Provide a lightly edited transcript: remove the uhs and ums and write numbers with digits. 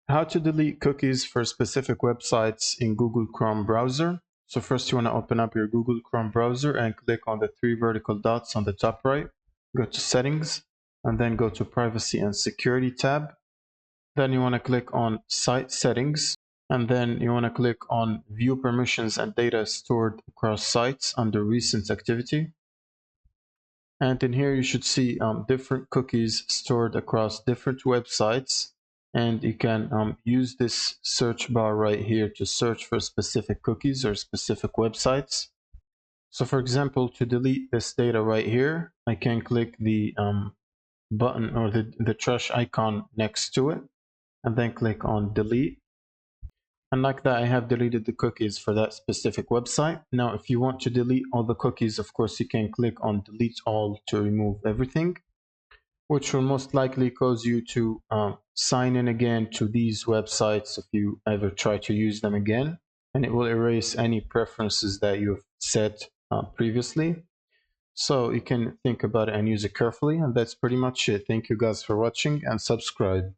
How to delete cookies for specific websites in Google Chrome browser. So first you want to open up your Google Chrome browser and click on the three vertical dots on the top right. Go to Settings and then go to Privacy and Security tab. Then you want to click on Site Settings and then you want to click on View Permissions and Data Stored Across Sites under Recent Activity. And in here you should see different cookies stored across different websites, and you can use this search bar right here to search for specific cookies or specific websites. So for example, to delete this data right here, I can click the button or the trash icon next to it and then click on delete. And like that, I have deleted the cookies for that specific website. Now, if you want to delete all the cookies, of course, you can click on delete all to remove everything, which will most likely cause you to sign in again to these websites if you ever try to use them again. And it will erase any preferences that you've set previously. So you can think about it and use it carefully. And that's pretty much it. Thank you guys for watching and subscribe.